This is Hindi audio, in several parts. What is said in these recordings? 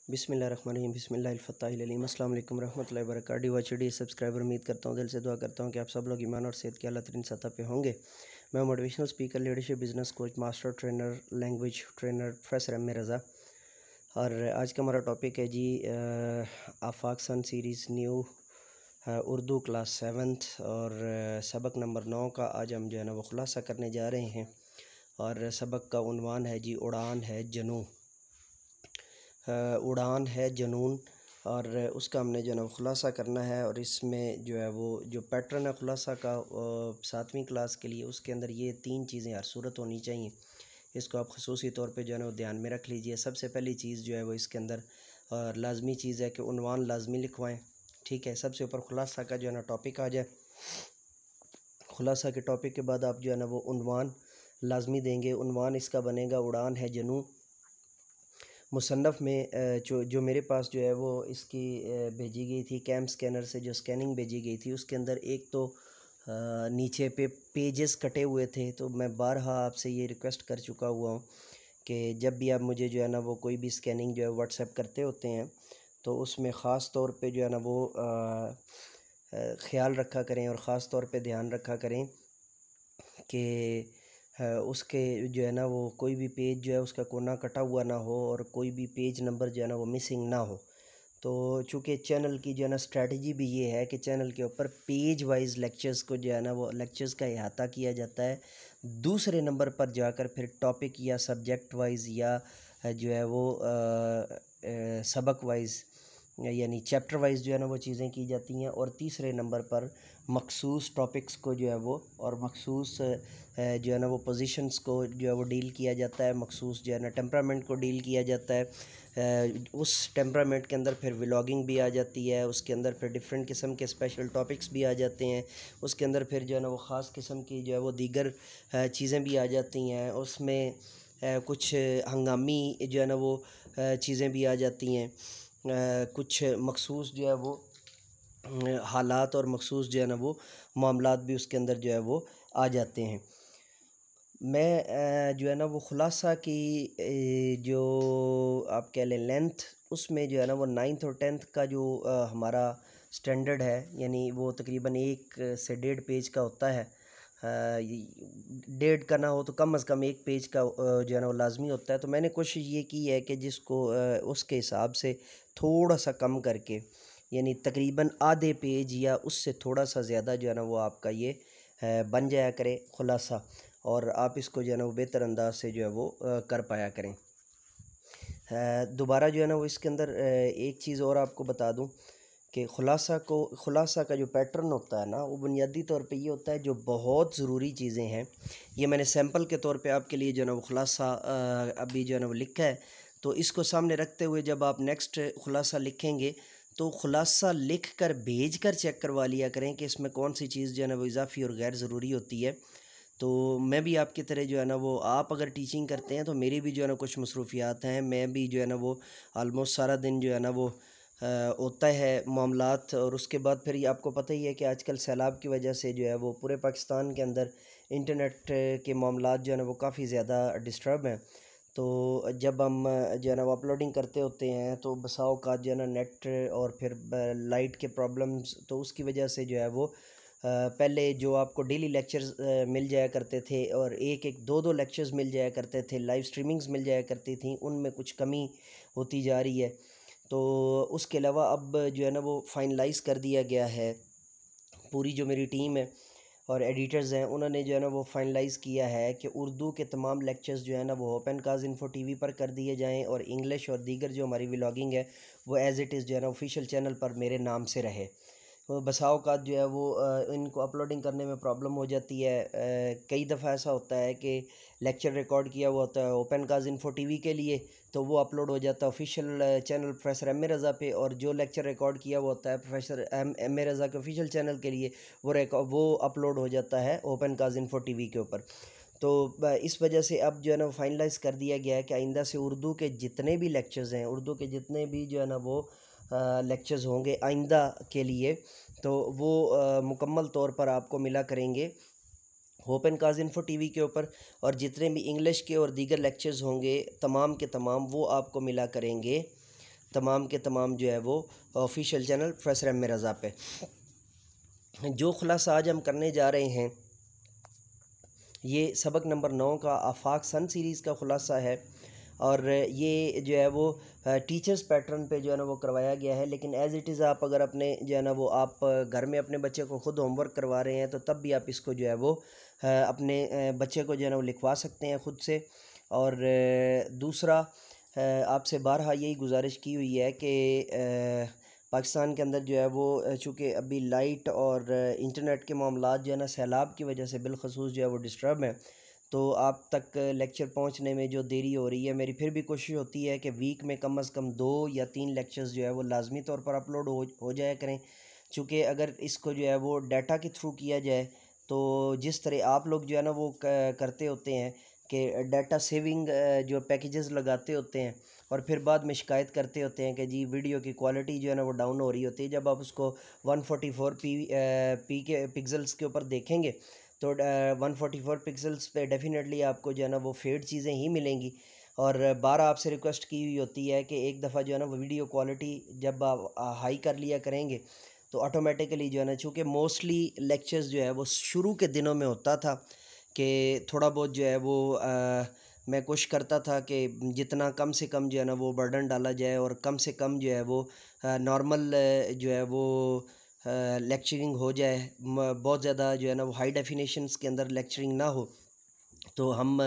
बिस्मिल्लाहिर्रहमानिर्रहीम बिस्मिल्लाहिल-फ़त्ताहिल-अलीम अस्सलाम वालेकुम रहमतुल्लाहि व बरकातहू। डी सब्सक्राइबर उम्मीद करता हूँ, दिल से दुआ करता हूँ कि आप सब लोग ईमान और सेहत की अल्लाह तरीन सतह पे होंगे। मैं motivational speaker, leadership, business coach, master trainer, language trainer professor M A Raza. और आज का हमारा टॉपिक है जी आफाक सन series new Urdu class 7th और सबक नंबर 9 का आज हम जो है ना वो खुलासा करने जा रहे हैं। और सबक का उन्वान है जी उड़ान है जनू, उड़ान है जनून। और उसका हमने जो है ना खुलासा करना है। और इसमें जो है वो जो पैटर्न है खुलासा का 7वीं क्लास के लिए, उसके अंदर ये 3 चीज़ें हर सूरत होनी चाहिए। इसको आप ख़ुसूसी तौर पे जो है ना वो ध्यान में रख लीजिए। सबसे पहली चीज़ जो है वो इसके अंदर लाजमी चीज़ है कि उन्वान लाजमी लिखवाएं। ठीक है, सबसे ऊपर खुलासा का जो है ना टॉपिक आ जाए। खुलासा के टॉपिक के बाद आप जो है ना वो उन्वान लाजमी देंगे। उन्वान इसका बनेगा उड़ान है जनू। मुसन्नफ़ में जो मेरे पास जो है वो इसकी भेजी गई थी कैम स्कैनर से, जो स्कैनिंग भेजी गई थी उसके अंदर एक तो नीचे पे पेजेस कटे हुए थे। तो मैं बारहा आपसे ये रिक्वेस्ट कर चुका हुआ हूँ कि जब भी आप मुझे जो है ना वो कोई भी स्कैनिंग जो है व्हाट्सएप करते होते हैं तो उसमें ख़ास तौर पे जो है ना वो ख़्याल रखा करें और ख़ास तौर पे ध्यान रखा करें कि उसके जो है ना वो कोई भी पेज जो है उसका कोना कटा हुआ ना हो और कोई भी पेज नंबर जो है ना वो मिसिंग ना हो। तो चूँकि चैनल की जो है ना स्ट्रेटजी भी ये है कि चैनल के ऊपर पेज वाइज लेक्चर्स को जो है ना वो लेक्चर्स का अहाता किया जाता है। दूसरे नंबर पर जाकर फिर टॉपिक या सब्जेक्ट वाइज या जो है वो सबक वाइज यानी चैप्टर वाइज जो है ना वो चीज़ें की जाती हैं। और तीसरे नंबर पर मखसूस टॉपिक्स को जो है वो और मखसूस जो है ना वो पोजीशंस को जो है वो डील किया जाता है। मखसूस जो है ना टेम्परामेंट को डील किया जाता है। उस टेम्परामेंट के अंदर फिर व्लॉगिंग भी आ जाती है, उसके अंदर फिर डिफरेंट किस्म के स्पेशल टॉपिक्स भी आ जाते हैं, उसके अंदर फिर जो है ना वो ख़ास किस्म की जो है वो दीगर चीज़ें भी आ जाती हैं। उसमें कुछ हंगामी जो है ना वो चीज़ें भी आ जाती हैं। कुछ मखसूस जो है वो हालात और मखसूस जो है ना वो मामलात भी उसके अंदर जो है वो आ जाते हैं। मैं जो है ना वो खुलासा की जो आप कह लें लेंथ, उसमें जो है ना वो 9th और 10th का जो हमारा स्टैंडर्ड है, यानी वो तकरीबन 1 से 1.5 पेज का होता है। 1.5 का ना हो तो कम से कम 1 पेज का जो है ना वो लाजमी होता है। तो मैंने कोशिश ये की है कि जिसको उसके हिसाब से थोड़ा सा कम करके, यानी तकरीबन आधे पेज या उससे थोड़ा सा ज़्यादा जो है ना वो आपका ये बन जाया करे खुलासा, और आप इसको जो है ना वो बेहतर अंदाज से जो है वो कर पाया करें। दोबारा जो है ना वो इसके अंदर एक चीज़ और आपको बता दूं कि खुलासा का जो पैटर्न होता है ना वो बुनियादी तौर पे ये होता है। जो बहुत ज़रूरी चीज़ें हैं ये मैंने सैंपल के तौर पे आपके लिए जो है ना वो खुलासा अभी जो है ना वो लिखा है। तो इसको सामने रखते हुए जब आप नेक्स्ट खुलासा लिखेंगे तो खुलासा लिख कर भेज कर चेक करवा लिया करें कि इसमें कौन सी चीज़ जो है ना वो इजाफ़ी और गैर ज़रूरी होती है। तो मैं भी आपकी तरह जो है ना वो, आप अगर टीचिंग करते हैं तो मेरी भी जो है ना कुछ मसरूफियात हैं। मैं भी जो है ना वो आलमोस्ट सारा दिन जो है ना वो होता है मामलात। और उसके बाद फिर ये आपको पता ही है कि आजकल सैलाब की वजह से जो है वो पूरे पाकिस्तान के अंदर इंटरनेट के मामलात जो है ना वो काफ़ी ज़्यादा डिस्टर्ब हैं। तो जब हम जो है ना वो अपलोडिंग करते होते हैं तो बसा औक़ात जो है ना नेट और फिर लाइट के प्रॉब्लम्स, तो उसकी वजह से जो है वो पहले जो आपको डेली लेक्चर्स मिल जाया करते थे और एक एक दो दो लेक्चर्स मिल जाया करते थे, लाइव स्ट्रीमिंग्स मिल जाया करती थी, उनमें कुछ कमी होती जा रही है। तो उसके अलावा अब जो है ना वो फाइनलाइज़ कर दिया गया है। पूरी जो मेरी टीम है और एडिटर्स हैं उन्होंने जो है ना वो फाइनलाइज़ किया है कि उर्दू के तमाम लेक्चर्स जो है ना वो ओपन काज इन्फो टीवी पर कर दिए जाएं और इंग्लिश और दीगर जो हमारी व्लॉगिंग है वो एज़ इट इज़ जो है ना ऑफिशियल चैनल पर मेरे नाम से रहे। तो बसा औक़ात जो है वो इनको अपलोडिंग करने में प्रॉब्लम हो जाती है। कई दफ़ा ऐसा होता है कि लेक्चर रिकॉर्ड किया हुआ होता है ओपन काज इन्फो टीवी के लिए, तो वो अपलोड हो जाता है official channel professor M A Raza पे, और जो लेक्चर रिकॉर्ड किया हुआ होता है प्रोफेसर एम ए रज़ा के ऑफिशियल चैनल के लिए वो अपलोड हो जाता है ओपन काज इन्फो टीवी के ऊपर। तो इस वजह से अब जो है ना फाइनलाइज़ कर दिया गया है कि आइंदा से उर्दू के जितने भी लेक्चर्स हैं, उर्दू के जितने भी जो है ना वो लेक्चर्स होंगे आइंदा के लिए, तो वो मुकम्मल तौर पर आपको मिला करेंगे ओपन काज इन्फो टीवी के ऊपर। और जितने भी इंग्लिश के और दीगर लेक्चर्स होंगे तमाम के तमाम वो आपको मिला करेंगे तमाम के तमाम जो है वो ऑफिशियल चैनल प्रोफेसर एम रज़ा पे। जो खुलासा आज हम करने जा रहे हैं ये सबक नंबर 9 का आफाक सन सीरीज़ का खुलासा है, और ये जो है वो टीचर्स पैटर्न पे जो है ना वो करवाया गया है। लेकिन एज़ इट इज़ आप अगर अपने जो है ना वो आप घर में अपने बच्चे को ख़ुद होमवर्क करवा रहे हैं तो तब भी आप इसको जो है वो अपने बच्चे को जो है ना वो लिखवा सकते हैं ख़ुद से। और दूसरा आपसे बारहा यही गुजारिश की हुई है कि पाकिस्तान के अंदर जो है वो चूँकि अभी लाइट और इंटरनेट के मामलात जो है ना सैलाब की वजह से बिलखसूस जो है वो डिस्टर्ब हैं, तो आप तक लेक्चर पहुंचने में जो देरी हो रही है, मेरी फिर भी कोशिश होती है कि वीक में कम से कम 2 या 3 लेक्चर्स जो है वो लाजमी तौर पर अपलोड हो जाया करें। चूँकि अगर इसको जो है वो डाटा के थ्रू किया जाए तो जिस तरह आप लोग जो है ना वो करते होते हैं कि डाटा सेविंग जो पैकेजेस लगाते होते हैं और फिर बाद में शिकायत करते होते हैं कि जी वीडियो की क्वालिटी जो है ना वो डाउन हो रही होती है। जब आप उसको 144 पी के पिक्सल्स के ऊपर देखेंगे तो 144 पिक्सल्स पे डेफिनेटली आपको जो है ना वो फेड चीज़ें ही मिलेंगी। और बार आपसे रिक्वेस्ट की हुई होती है कि एक दफ़ा जो है ना वो वीडियो क्वालिटी जब आप हाई कर लिया करेंगे तो ऑटोमेटिकली जो है ना, चूँकि मोस्टली लेक्चर्स जो है वो शुरू के दिनों में होता था कि थोड़ा बहुत जो है वो मैं कोशिश करता था कि जितना कम से कम जो है ना वो बर्डन डाला जाए और कम से कम जो है वो नॉर्मल जो है वो लेक्चरिंग हो जाए। बहुत ज़्यादा जो है ना वो हाई डेफिनेशंस के अंदर लेक्चरिंग ना हो, तो हम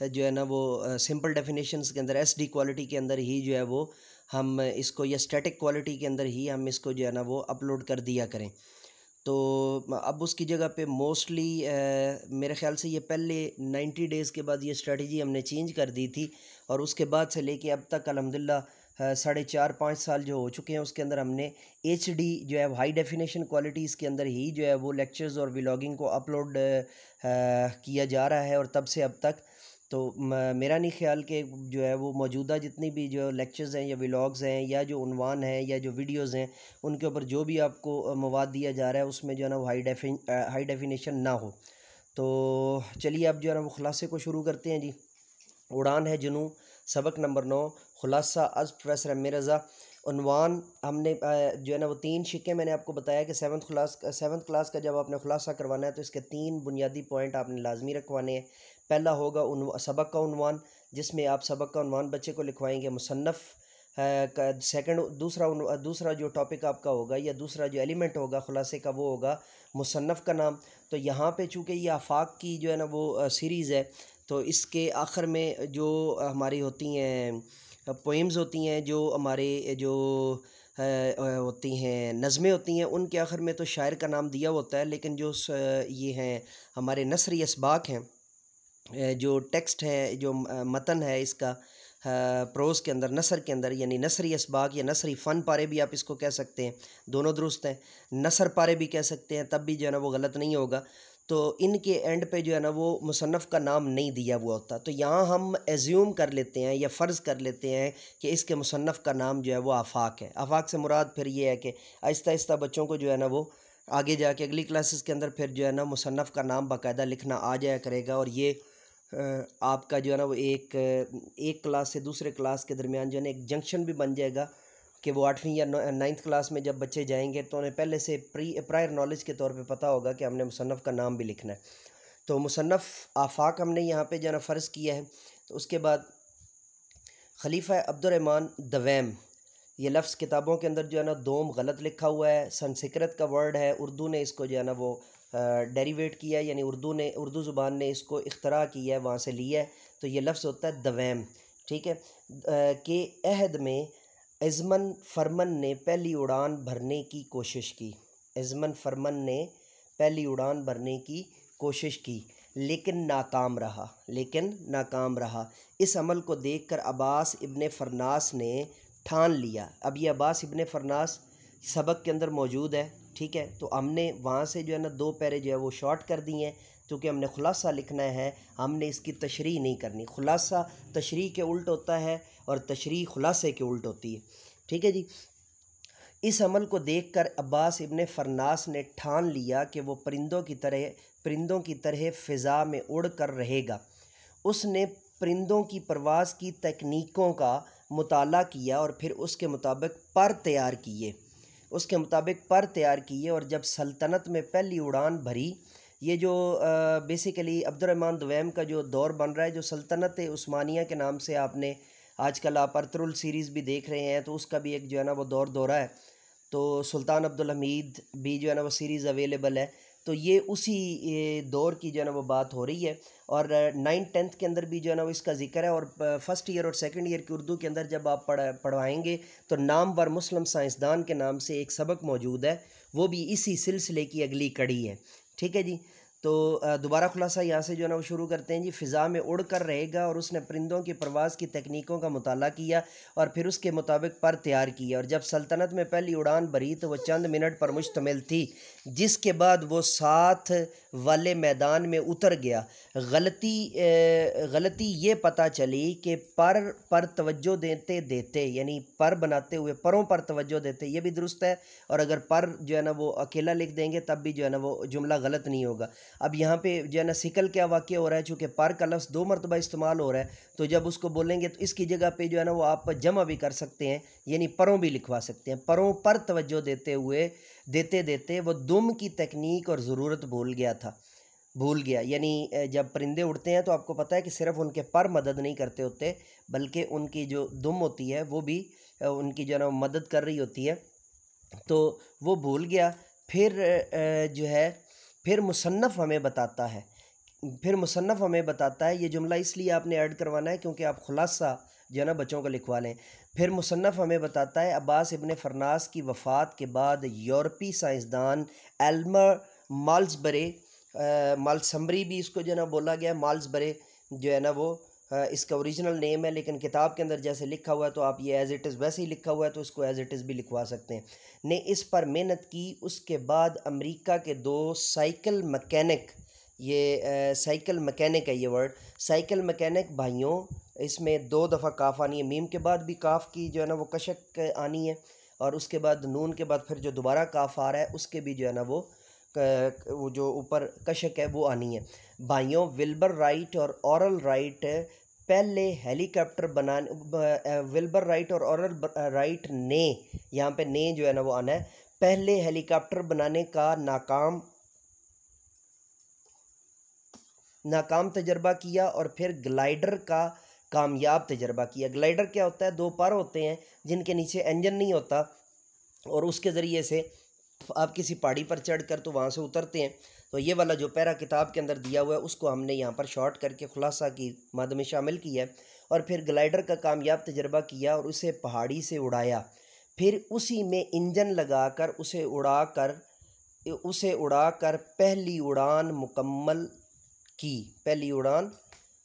जो है ना वो सिंपल डेफिनेशंस के अंदर एसडी क्वालिटी के अंदर ही जो है वो हम इसको, या स्टैटिक क्वालिटी के अंदर ही हम इसको जो है ना वो अपलोड कर दिया करें। तो अब उसकी जगह पे मोस्टली मेरे ख़्याल से ये पहले 90 डेज़ के बाद ये स्ट्रेटजी हमने चेंज कर दी थी, और उसके बाद से लेके अब तक अल्हम्दुलिल्लाह 4.5-5 साल जो हो चुके हैं उसके अंदर हमने एचडी जो है हाई डेफिनेशन क्वालिटीज़ के अंदर ही जो है वो लेक्चर्स और व्लॉगिंग को अपलोड किया जा रहा है। और तब से अब तक तो मेरा नहीं ख्याल कि जो है वो मौजूदा जितनी भी जो लेक्चर्स हैं या व्लॉग्स हैं या जो उन्वान हैं या जो वीडियोज़ हैं उनके ऊपर जो भी आपको मवाद दिया जा रहा है उसमें जो है ना वो हाई डेफिनेशन ना हो। तो चलिए अब जो है ना वो खुलासे को शुरू करते हैं जी। उड़ान है जुनून, सबक नंबर 9, खुलासा अज़ प्रोफेसर एम रज़ा। उन्वान हमने जो है ना वो 3 शिक्के मैंने आपको बताया कि सेवन्थ क्लास का जब आपने खुलासा करवाना है तो इसके 3 बुनियादी पॉइंट आपने लाजमी रखवाने हैं। पहला होगा सबक का उन्वान, जिसमें आप सबक का उन्वान बच्चे को लिखवाएंगे मुसन्नफ़ का। सेकंड दूसरा जो टॉपिक आपका होगा या दूसरा जो एलिमेंट होगा खुलासे का वो होगा मुसन्नफ़ का नाम। तो यहाँ पे चूँकि ये आफाक की जो है ना वो सीरीज़ है, तो इसके आखिर में जो हमारी होती हैं पोइम्स होती हैं, जो हमारे जो होती हैं नज़में होती हैं, उनके आखिर में तो शायर का नाम दिया होता है। लेकिन जो ये हैं हमारे नसरी असबाक हैं, जो टेक्स्ट है, जो मतन है इसका प्रोज़ के अंदर, नसर के अंदर, यानी नसरी असबाक या नसरी फ़न पारे भी आप इसको कह सकते हैं, दोनों दुरुस्त हैं। नसर पारे भी कह सकते हैं, तब भी जो है ना वो गलत नहीं होगा। तो इनके एंड पे जो है ना वो मुसन्नफ़ का नाम नहीं दिया हुआ होता, तो यहाँ हम एज्यूम कर लेते हैं या फ़र्ज़ कर लेते हैं कि इसके मुसन्नफ़ का नाम जो है वो आफाक है। आफाक से मुराद फिर ये है कि आहिस्ता आहिस्ता बच्चों को जो है ना वो आगे जाके अगली क्लासेस के अंदर फिर जो है ना मुसन्नफ़ का नाम बाकायदा लिखना आ जाया करेगा। और ये आपका जो है ना वो एक क्लास से दूसरे क्लास के दरमियान जो है ना एक जंक्शन भी बन जाएगा कि वो 8वीं या 9th क्लास में जब बच्चे जाएंगे तो उन्हें पहले से प्रायर नॉलेज के तौर पे पता होगा कि हमने मुसन्नफ़ का नाम भी लिखना है। तो मुसन्नफ़ आफाक हमने यहाँ पे जो है ना फ़र्ज़ किया है। तो उसके बाद खलीफा अब्दुर्रहमान दवैम, ये लफ्ज़ किताबों के अंदर जो है ना दोम गलत लिखा हुआ है, संस्कृत का वर्ड है, उर्दू ने इसको जो है ना वो डेरिवेट किया है, यानी उर्दू ज़ुबान ने इसको इख्तरा किया है, वहाँ से लिया है। तो ये लफ्ज़ होता है दवैम, ठीक है। के अहद में अज़मन फरमन ने पहली उड़ान भरने की कोशिश की। अज़मन फरमन ने पहली उड़ान भरने की कोशिश की लेकिन नाकाम रहा। इस अमल को देखकर अब्बास इब्ने फ़रनास ने ठान लिया। अब ये अब्बास इब्ने फ़रनास सबक के अंदर मौजूद है, ठीक है। तो हमने वहाँ से जो है ना 2 पैरे जो है वो शॉर्ट कर दिए हैं, क्योंकि हमने खुलासा लिखना है, हमने इसकी तशरीह नहीं करनी। खुलासा तशरीह के उल्ट होता है और तशरीह खुलासे के उल्ट होती है, ठीक है जी। इस अमल को देखकर अब्बास इब्ने फ़रनास ने ठान लिया कि वो परिंदों की तरह फ़िज़ा में उड़ कर रहेगा। उसने परिंदों की परवाज़ की तकनीकों का मुताला किया और फिर उसके मुताबिक पर तैयार किए, और जब सल्तनत में पहली उड़ान भरी, ये जो बेसिकली अब्दुर्रहमान दुवैम का जो दौर बन रहा है, जो सल्तनत उस्मानिया के नाम से आपने आजकल आप अर्तुरुल सीरीज़ भी देख रहे हैं, तो उसका भी एक जो है ना वो दौरा है। तो सुल्तान अब्दुल हमीद भी जो है ना वो सीरीज़ अवेलेबल है। तो ये उसी दौर की जो है ना वो बात हो रही है। और 9th-10th के अंदर भी जो है ना वो इसका जिक्र है। और फर्स्ट ईयर और सेकंड ईयर की उर्दू के अंदर जब आप पढ़वाएंगे तो नामवर मुस्लिम साइंसदान के नाम से एक सबक मौजूद है, वो भी इसी सिलसिले की अगली कड़ी है। ठीक है जी। तो दोबारा खुलासा यहाँ से जो है ना वो शुरू करते हैं जी। फ़िज़ा में उड़ कर रहेगा और उसने परिंदों की परवाज़ की तकनीकों का मुताला किया और फिर उसके मुताबिक पर तैयार किया, और जब सल्तनत में पहली उड़ान भरी तो वह चंद मिनट पर मुश्तमिल थी, जिसके बाद वो साथ वाले मैदान में उतर गया। गलती ये पता चली कि पर तवज्जो देते यानी पर बनाते हुए परों पर तवज्जो देते, ये भी दुरुस्त है। और अगर पर जो है ना वो अकेला लिख देंगे तब भी जो है ना वो जुमला गलत नहीं होगा। अब यहाँ पे जो है ना सिकल क्या वाक़या हो रहा है, चूँकि पर का लफ्ज़ 2 मरतबा इस्तेमाल हो रहा है, तो जब उसको बोलेंगे तो इसकी जगह पे जो है ना वो आप जमा भी कर सकते हैं, यानी परों भी लिखवा सकते हैं। परों पर तवज्जो देते वो दुम की तकनीक और ज़रूरत भूल गया। यानी जब परिंदे उड़ते हैं तो आपको पता है कि सिर्फ उनके पर मदद नहीं करते होते, बल्कि उनकी जो दुम होती है वो भी उनकी जो है ना मदद कर रही होती है। तो वो भूल गया। फिर जो है फिर मुसन्नफ़ हमें बताता है, ये जुमला इसलिए आपने ऐड करवाना है क्योंकि आप खुलासा जो है ना बच्चों को लिखवा लें। फिर मुसन्नफ़ हमें बताता है, अब्बास इब्न फ़रनास की वफ़ात के बाद यूरोपी साइंसदान एल्मर माल्सबरी भी इसको जो है ना बोला गया। माल्सबरे जो है ना वो इसका ओरिजिनल नेम है, लेकिन किताब के अंदर जैसे लिखा हुआ है तो आप ये एज़ इट इज़ वैसे ही लिखा हुआ है, तो इसको एज़ इट इज़ भी लिखवा सकते हैं, ने इस पर मेहनत की। उसके बाद अमेरिका के 2 साइकिल मैकेनिक, ये साइकिल मैकेनिक है ये वर्ड, साइकिल मैकेनिक भाइयों, इसमें 2 दफ़ा काफ आनी है, मीम के बाद भी काफ की जो है ना वो कशक आनी है, और उसके बाद नून के बाद फिर जो दोबारा काफ आ रहा है उसके भी जो है ना वो जो ऊपर कशक है वो आनी है। भाइयों, विल्बर राइट और ऑरल राइट पहले हेलीकॉप्टर बनाने, विल्बर राइट और ऑरल राइट ने, यहाँ पे ने जो है ना वो आना है, पहले हेलीकॉप्टर बनाने का नाकाम तजर्बा किया और फिर ग्लाइडर का कामयाब तजर्बा किया। ग्लाइडर क्या होता है? 2 पर होते हैं जिनके नीचे इंजन नहीं होता, और उसके ज़रिए से आप किसी पहाड़ी पर चढ़कर तो वहाँ से उतरते हैं। तो ये वाला जो पैरा किताब के अंदर दिया हुआ है उसको हमने यहाँ पर शॉर्ट करके खुलासा की मद में शामिल किया है। और फिर ग्लाइडर का कामयाब तजर्बा किया और उसे पहाड़ी से उड़ाया, फिर उसी में इंजन लगाकर उसे उड़ाकर पहली उड़ान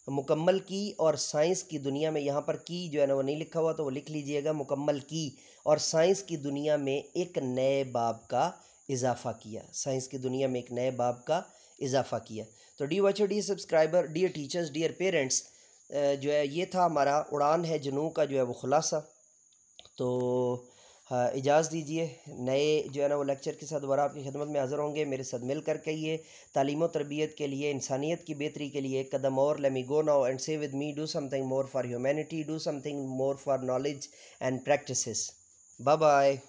मुकम्मल की और साइंस की दुनिया में, यहाँ पर की जो है ना वो नहीं लिखा हुआ तो वो लिख लीजिएगा, मुकम्मल की और साइंस की दुनिया में एक नए बाब का इजाफ़ा किया। तो the watcher, the subscriber, dear teachers, dear parents, जो है ये था हमारा उड़ान है जुनून का जो है वो खुलासा। तो हाँ, इजाज़त दीजिए, नए जो है ना वो लेक्चर के साथ दोबारा आपकी खिदमत में हाज़िर होंगे। मेरे साथ मिल कर कहिए, तालीम और तरबियत के लिए, इंसानियत की बेहतरी के लिए एक कदम और। Let me go now and say with me, do something more for humanity, do something more for knowledge and practices. Bye bye.